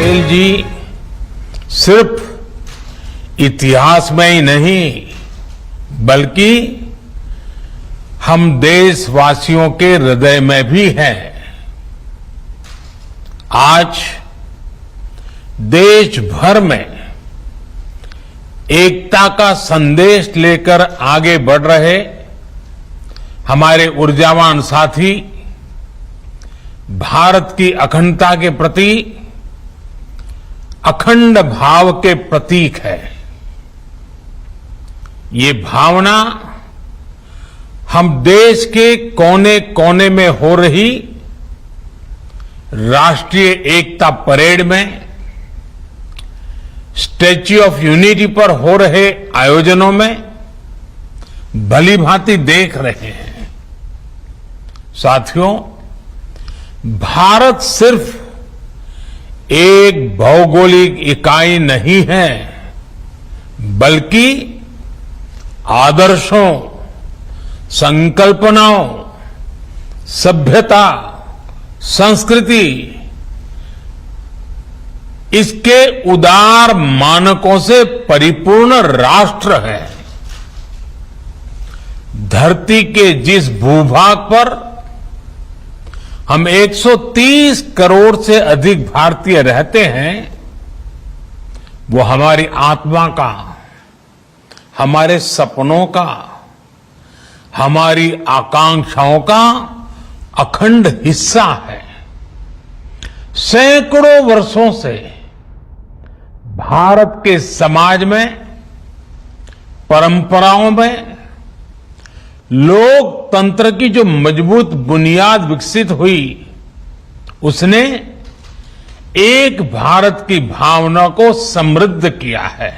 पटेल जी सिर्फ इतिहास में ही नहीं बल्कि हम देशवासियों के हृदय में भी हैं। आज देश भर में एकता का संदेश लेकर आगे बढ़ रहे हमारे ऊर्जावान साथी भारत की अखंडता के प्रति अखंड भाव के प्रतीक है। ये भावना हम देश के कोने कोने में हो रही राष्ट्रीय एकता परेड में, स्टैच्यू ऑफ यूनिटी पर हो रहे आयोजनों में भली भांति देख रहे हैं। साथियों, भारत सिर्फ एक भौगोलिक इकाई नहीं है बल्कि आदर्शों, संकल्पनाओं, सभ्यता, संस्कृति, इसके उदार मानकों से परिपूर्ण राष्ट्र है। धरती के जिस भूभाग पर हम 130 करोड़ से अधिक भारतीय रहते हैं, वो हमारी आत्मा का, हमारे सपनों का, हमारी आकांक्षाओं का अखंड हिस्सा है। सैकड़ों वर्षों से भारत के समाज में, परंपराओं में लोकतंत्र की जो मजबूत बुनियाद विकसित हुई, उसने एक भारत की भावना को समृद्ध किया है।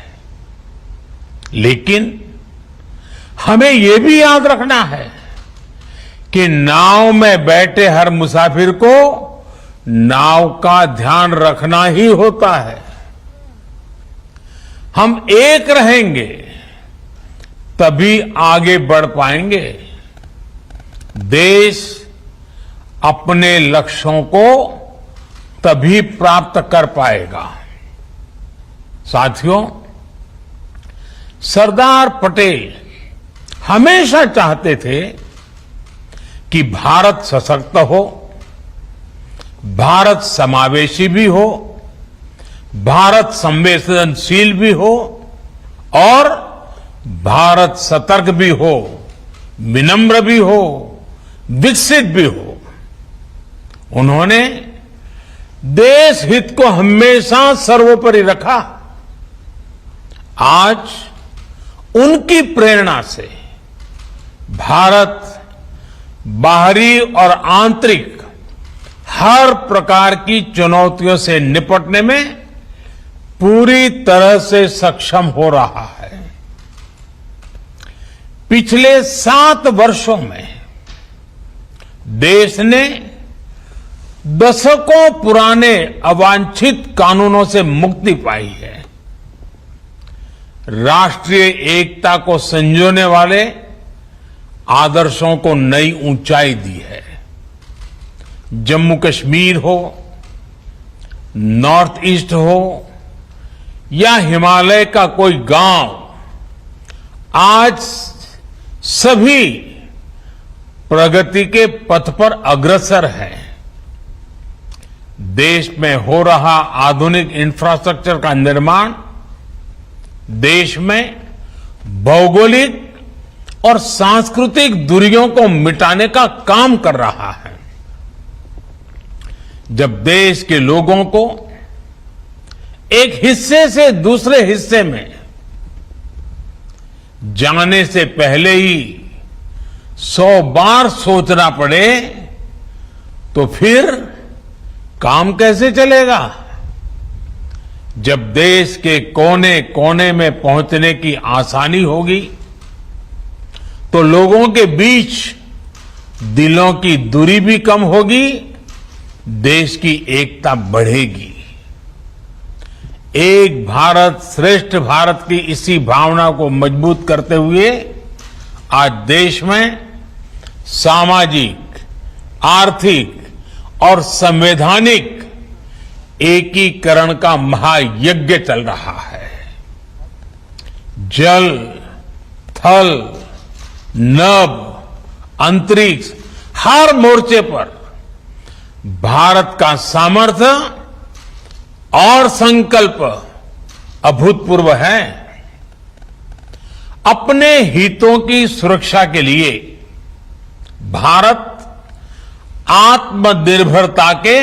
लेकिन हमें यह भी याद रखना है कि नाव में बैठे हर मुसाफिर को नाव का ध्यान रखना ही होता है। हम एक रहेंगे तभी आगे बढ़ पाएंगे। देश अपने लक्ष्यों को तभी प्राप्त कर पाएगा। साथियों, सरदार पटेल हमेशा चाहते थे कि भारत सशक्त हो, भारत समावेशी भी हो, भारत संवेदनशील भी हो और भारत सतर्क भी हो, विनम्र भी हो, विकसित भी हो। उन्होंने देश हित को हमेशा सर्वोपरि रखा। आज उनकी प्रेरणा से भारत बाहरी और आंतरिक हर प्रकार की चुनौतियों से निपटने में पूरी तरह से सक्षम हो रहा है। पिछले 7 वर्षों में देश ने दशकों पुराने अवांछित कानूनों से मुक्ति पाई है। राष्ट्रीय एकता को संजोने वाले आदर्शों को नई ऊंचाई दी है। जम्मू कश्मीर हो, नॉर्थ ईस्ट हो या हिमालय का कोई गांव, आज सभी प्रगति के पथ पर अग्रसर है। देश में हो रहा आधुनिक इंफ्रास्ट्रक्चर का निर्माण देश में भौगोलिक और सांस्कृतिक दूरियों को मिटाने का काम कर रहा है। जब देश के लोगों को एक हिस्से से दूसरे हिस्से में जाने से पहले ही 100 बार सोचना पड़े तो फिर काम कैसे चलेगा। जब देश के कोने कोने में पहुंचने की आसानी होगी तो लोगों के बीच दिलों की दूरी भी कम होगी, देश की एकता बढ़ेगी। एक भारत श्रेष्ठ भारत की इसी भावना को मजबूत करते हुए आज देश में सामाजिक, आर्थिक और संवैधानिक एकीकरण का महायज्ञ चल रहा है। जल, थल, नभ, अंतरिक्ष, हर मोर्चे पर भारत का सामर्थ्य और संकल्प अभूतपूर्व है। अपने हितों की सुरक्षा के लिए भारत आत्मनिर्भरता के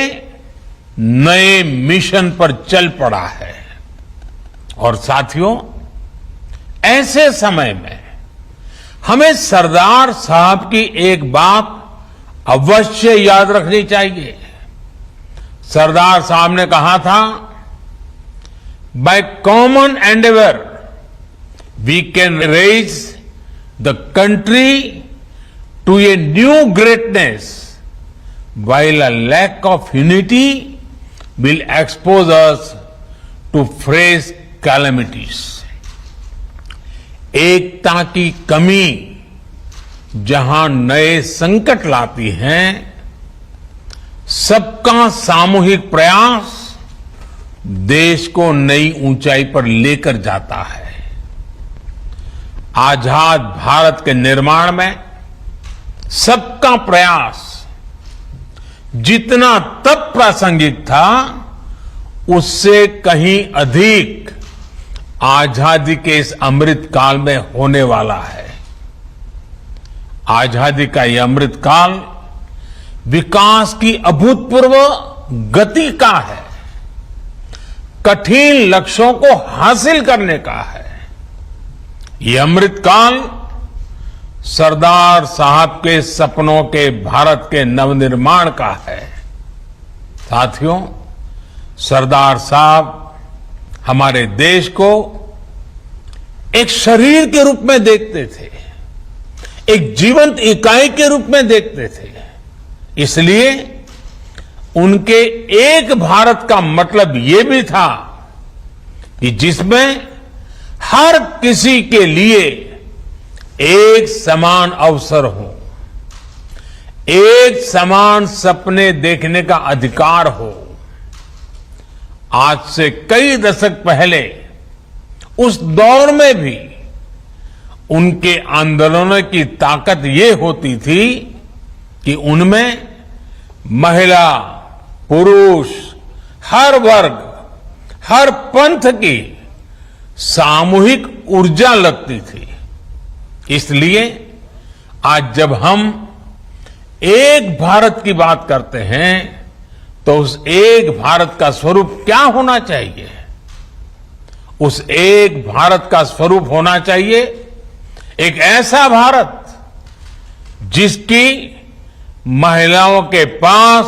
नए मिशन पर चल पड़ा है। और साथियों, ऐसे समय में हमें सरदार साहब की एक बात अवश्य याद रखनी चाहिए। सरदार साहब ने कहा था, by common endeavour we can raise the country to a new greatness, while a lack of unity will expose us to fresh calamities. एकता की कमी जहां नए संकट लाती है, सबका सामूहिक प्रयास देश को नई ऊंचाई पर लेकर जाता है। आजाद भारत के निर्माण में सबका प्रयास जितना तब प्रासंगिक था, उससे कहीं अधिक आजादी के इस अमृत काल में होने वाला है। आजादी का यह अमृत काल विकास की अभूतपूर्व गति का है, कठिन लक्ष्यों को हासिल करने का है। यह अमृत काल सरदार साहब के सपनों के भारत के नवनिर्माण का है। साथियों, सरदार साहब हमारे देश को एक शरीर के रूप में देखते थे, एक जीवंत इकाई के रूप में देखते थे। इसलिए उनके एक भारत का मतलब ये भी था कि जिसमें हर किसी के लिए एक समान अवसर हो, एक समान सपने देखने का अधिकार हो। आज से कई दशक पहले उस दौर में भी उनके आंदोलनों की ताकत ये होती थी कि उनमें महिला, पुरुष, हर वर्ग, हर पंथ की सामूहिक ऊर्जा लगती थी। इसलिए आज जब हम एक भारत की बात करते हैं, तो उस एक भारत का स्वरूप क्या होना चाहिए? उस एक भारत का स्वरूप होना चाहिए एक ऐसा भारत जिसकी महिलाओं के पास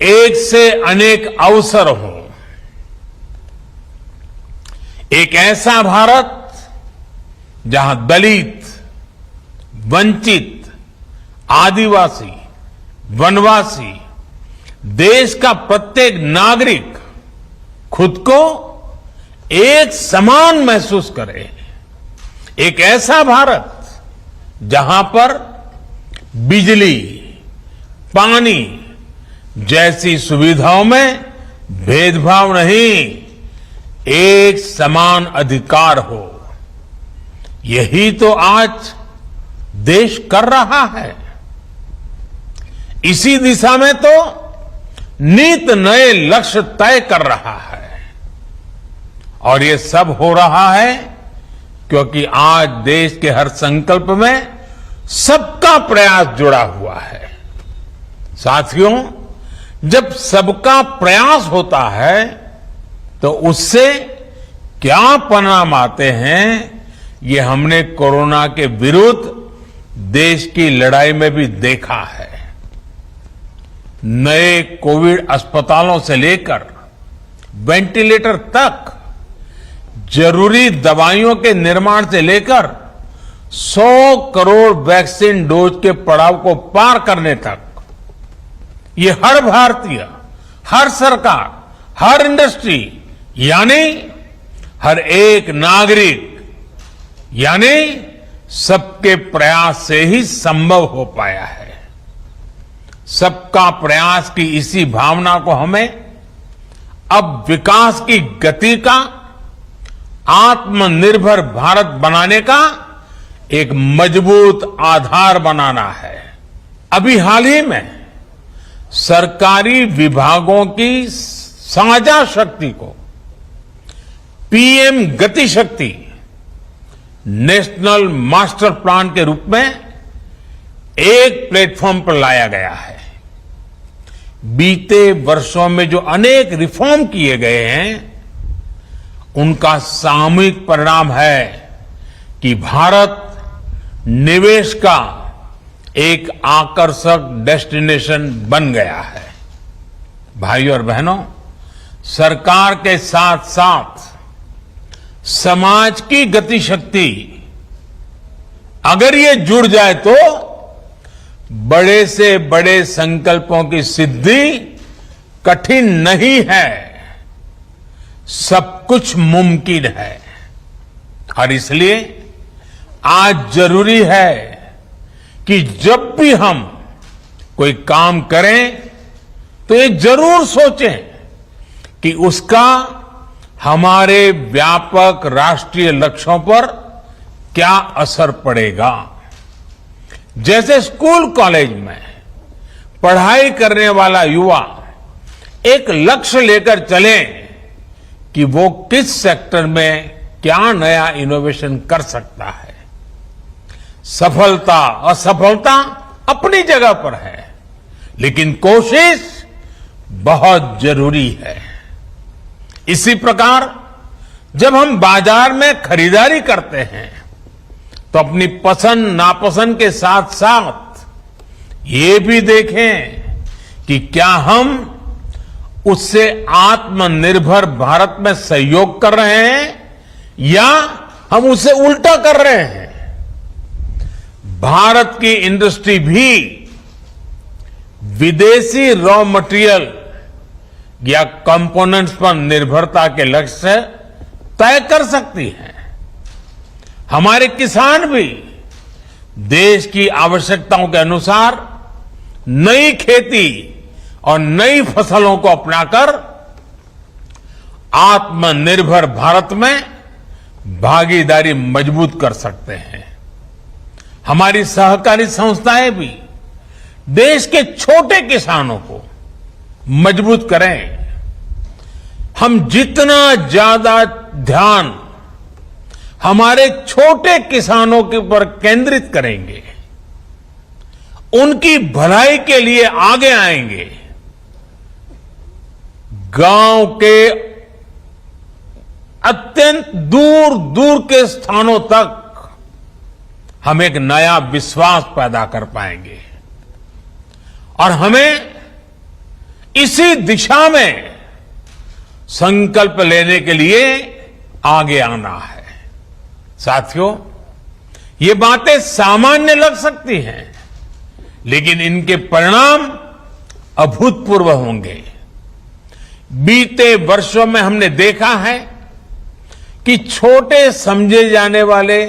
एक से अनेक अवसर हो, एक ऐसा भारत जहां दलित, वंचित, आदिवासी, वनवासी, देश का प्रत्येक नागरिक खुद को एक समान महसूस करे। एक ऐसा भारत जहां पर बिजली, पानी जैसी सुविधाओं में भेदभाव नहीं, एक समान अधिकार हो। यही तो आज देश कर रहा है। इसी दिशा में तो नित नए लक्ष्य तय कर रहा है। और ये सब हो रहा है क्योंकि आज देश के हर संकल्प में सबका प्रयास जुड़ा हुआ है। साथियों, जब सबका प्रयास होता है तो उससे क्या परिणाम आते हैं, ये हमने कोरोना के विरुद्ध देश की लड़ाई में भी देखा है। नए कोविड अस्पतालों से लेकर वेंटिलेटर तक, जरूरी दवाइयों के निर्माण से लेकर 100 करोड़ वैक्सीन डोज के पड़ाव को पार करने तक, ये हर भारतीय, हर सरकार, हर इंडस्ट्री, यानी हर एक नागरिक, यानी सबके प्रयास से ही संभव हो पाया है। सबका प्रयास की इसी भावना को हमें अब विकास की गति का, आत्मनिर्भर भारत बनाने का एक मजबूत आधार बनाना है। अभी हाल ही में सरकारी विभागों की साझा शक्ति को पीएम गति शक्ति नेशनल मास्टर प्लान के रूप में एक प्लेटफॉर्म पर लाया गया है। बीते वर्षों में जो अनेक रिफॉर्म किए गए हैं, उनका सामूहिक परिणाम है कि भारत निवेश का एक आकर्षक डेस्टिनेशन बन गया है। भाइयों और बहनों, सरकार के साथ साथ समाज की गति शक्ति अगर ये जुड़ जाए तो बड़े से बड़े संकल्पों की सिद्धि कठिन नहीं है, सब कुछ मुमकिन है। और इसलिए आज जरूरी है कि जब भी हम कोई काम करें तो ये जरूर सोचें कि उसका हमारे व्यापक राष्ट्रीय लक्ष्यों पर क्या असर पड़ेगा। जैसे स्कूल कॉलेज में पढ़ाई करने वाला युवा एक लक्ष्य लेकर चले कि वो किस सेक्टर में क्या नया इनोवेशन कर सकता है। सफलता असफलता अपनी जगह पर है, लेकिन कोशिश बहुत जरूरी है। इसी प्रकार जब हम बाजार में खरीदारी करते हैं तो अपनी पसंद नापसंद के साथ साथ ये भी देखें कि क्या हम उससे आत्मनिर्भर भारत में सहयोग कर रहे हैं या हम उसे उल्टा कर रहे हैं। भारत की इंडस्ट्री भी विदेशी रॉ मटेरियल या कंपोनेंट्स पर निर्भरता के लक्ष्य तय कर सकती है। हमारे किसान भी देश की आवश्यकताओं के अनुसार नई खेती और नई फसलों को अपनाकर आत्मनिर्भर भारत में भागीदारी मजबूत कर सकते हैं। हमारी सहकारी संस्थाएं भी देश के छोटे किसानों को मजबूत करें। हम जितना ज्यादा ध्यान हमारे छोटे किसानों के ऊपर केंद्रित करेंगे, उनकी भलाई के लिए आगे आएंगे, गांव के अत्यंत दूर दूर के स्थानों तक हम एक नया विश्वास पैदा कर पाएंगे। और हमें इसी दिशा में संकल्प लेने के लिए आगे आना है। साथियों, ये बातें सामान्य लग सकती हैं, लेकिन इनके परिणाम अभूतपूर्व होंगे। बीते वर्षों में हमने देखा है कि छोटे समझे जाने वाले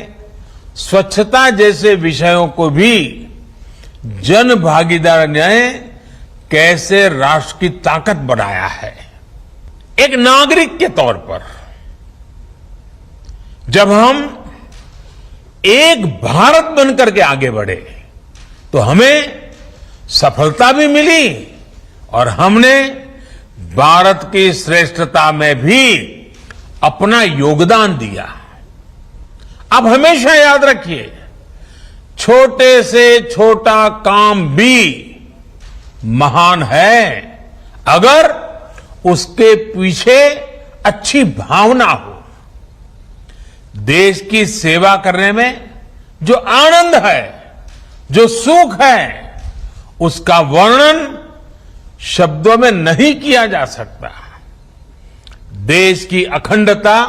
स्वच्छता जैसे विषयों को भी जन भागीदारी ने कैसे राष्ट्र की ताकत बनाया है। एक नागरिक के तौर पर जब हम एक भारत बनकर के आगे बढ़े तो हमें सफलता भी मिली और हमने भारत की श्रेष्ठता में भी अपना योगदान दिया। अब हमेशा याद रखिए, छोटे से छोटा काम भी महान है अगर उसके पीछे अच्छी भावना हो। देश की सेवा करने में जो आनंद है, जो सुख है, उसका वर्णन शब्दों में नहीं किया जा सकता। देश की अखंडता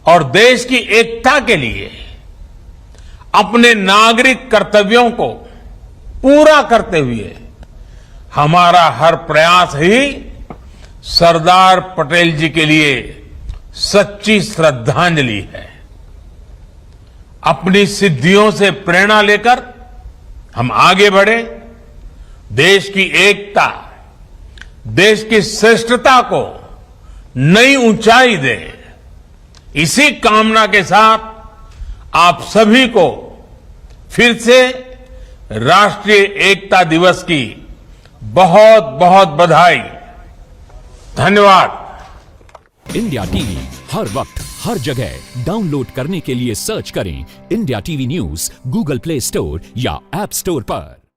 और देश की एकता के लिए अपने नागरिक कर्तव्यों को पूरा करते हुए हमारा हर प्रयास ही सरदार पटेल जी के लिए सच्ची श्रद्धांजलि है। अपनी सिद्धियों से प्रेरणा लेकर हम आगे बढ़े, देश की एकता, देश की श्रेष्ठता को नई ऊंचाई दे, इसी कामना के साथ आप सभी को फिर से राष्ट्रीय एकता दिवस की बहुत बहुत बधाई। धन्यवाद। इंडिया टीवी हर वक्त हर जगह डाउनलोड करने के लिए सर्च करें India TV news Google play store या ऐप स्टोर पर।